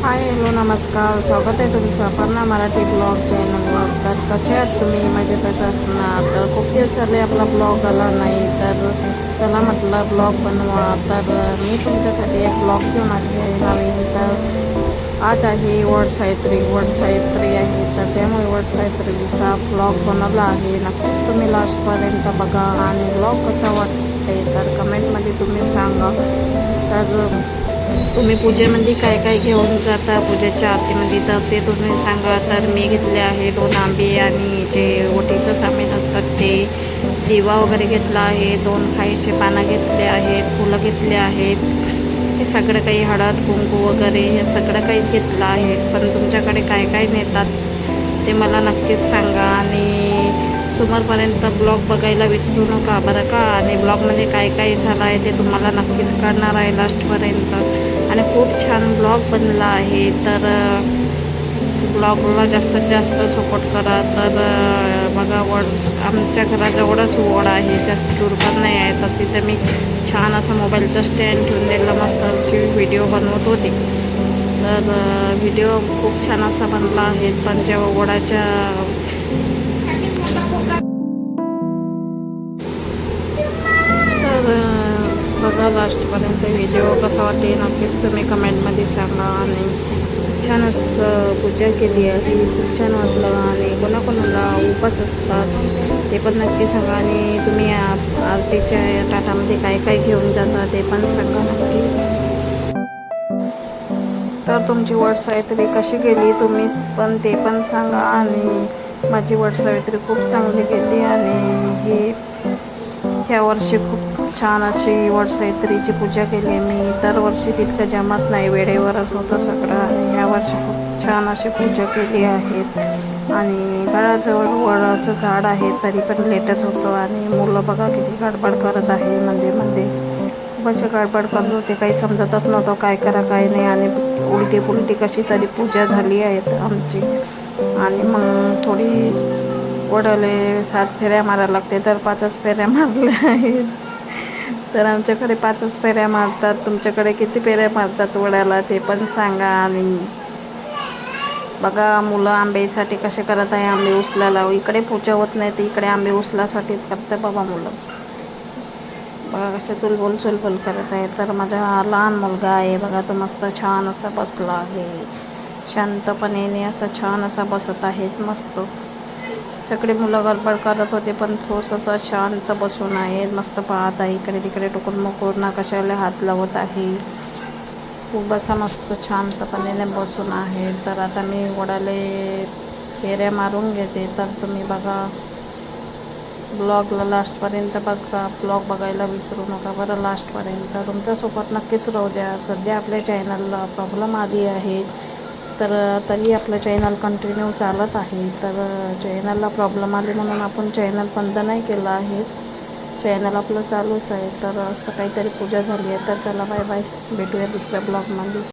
Hi hello नमस्कार, स्वागत आहे तुमचं अपर्णा मराठी ब्लॉग चॅनलवर. तर कसे आहात तुम्ही? म्हणजे कसं असणार. तर खूप दिवस झाले आपला ब्लॉग आला नाही, तर चला म्हटलं ब्लॉग बनवा. तर मी तुमच्यासाठी एक ब्लॉग घेऊन आली आहे नवीन. तर आज आहे वटसावित्री आहे, तर त्यामुळे वटसावित्रीचा ब्लॉग बनवला आहे. नक्कीच तुम्ही लास्टपर्यंत बघा आणि ब्लॉग कसा वाटते तर कमेंटमध्ये तुम्ही सांगा. तर तुम्ही पूजेमध्ये काय काय घेऊन जाता पूजेच्या आरतीमध्ये तर ते तुम्ही सांगा. तर मी घेतले आहे 2 आंबे आणि जे ओटीचं सामान असतात ते, दिवा वगैरे घेतला आहे, 2 खायचे पानं घेतले आहेत, फुलं घेतले आहेत. हे सगळं काही हळद कुंकू वगैरे हे सगळं काही घेतलं आहे. पण तुमच्याकडे काय काय नेतात ते मला नक्कीच सांगा आणि समोरपर्यंत ब्लॉग बघायला विसरू नका बरं का. आणि ब्लॉगमध्ये काय काय झालं आहे ते तुम्हाला नक्कीच कळणार आहे लास्टपर्यंत. आणि खूप छान ब्लॉग बनला आहे. तर ब्लॉगला जास्तीत जास्त सपोर्ट करा. तर बघा आमच्या घराजवळच वड आहे, जास्त दूर पण नाही आहे. तर तिथे मी छान असं मोबाईलचं स्टँड ठेवून दिलं, मस्त अशी व्हिडिओ बनवत होते. तर व्हिडिओ खूप छान असा बनला आहे. पण जेव्हा वडाच्या तर बघा लास्टपर्यंत व्हिडिओ कसा वाटते नक्कीच तुम्ही कमेंटमध्ये सांगा. आणि छान असं पूजा केली आहे, खूप छान वाटलं. आणि कोणाकोणाला उपास असतात ते पण नक्की सांगा. आणि तुम्ही आरतीच्या ताटामध्ये काय काय घेऊन जाता ते पण सांगा नक्कीच. तर तुमची वटसावित्री कशी गेली तुम्ही पण ते पण सांगा. आणि माझी वटसावित्री खूप चांगली गेली. आणि ह्या वर्षी खूप छान अशी वटसावित्रीची पूजा केली मी. दरवर्षी तितकं जमत नाही, वेळेवरच होतं सगळं. आणि ह्या वर्षी खूप छान अशी पूजा केली आहे. आणि घराजवळ वडाचं झाड आहे तरी पण लेटच होतं. आणि मुलं बघा किती गडबड करत आहे, मध्ये खूप गडबड करत होते, काही समजतच नव्हतं काय करा काय नाही. आणि उलटी पुलटी कशी तरी पूजा झाली आहे आमची. आणि मग थोडी वडाले 7 फेऱ्या मारायला लागते, तर 5च फेऱ्या मारल्या आहेत. तर आमच्याकडे 5च फेऱ्या मारतात. तुमच्याकडे किती फेऱ्या मारतात वड्याला ते पण सांगा. आणि बघा मुलं आंब्यासाठी कसे करत आहे, आंबे उचलायला. इकडे पूजा होत नाही तर इकडे आंबे उचलासाठी करते बाबा मुलं. बघा कसे चुलबुल करत आहे. तर माझा लहान मुलगा आहे बघा, तो मस्त छान असा बसला आहे, शांतपणे असं छान असा बसत आहेत मस्त. सगळे मुलं गडबड करत होते पण ठोस असा शांत बसून आहे, मस्त पाहत आहे इकडे तिकडे, टुकून मुकून ना कशाला हात लावत आहे. खूप असा मस्त शांतपणे बसून आहे. तर आता मी वडाले फेऱ्या मारून घेते. तर तुम्ही बघा ब्लॉगला लास्टपर्यंत बघा, ब्लॉग बघायला विसरू नका बरं लास्टपर्यंत. तुमच्यासोबत नक्कीच राहू द्या. सध्या आपल्या चॅनलला प्रॉब्लेम आली आहे, तर तरी आपलं चॅनल कंटिन्यू चालत आहे. तर चॅनलला प्रॉब्लेम आले म्हणून आपण चॅनल बंद नाही केलं आहे, चॅनल आपलं चालूच आहे. तर असं काहीतरी पूजा झाली आहे. तर चला बाय बाय, भेटूया दुसऱ्या ब्लॉगमध्ये.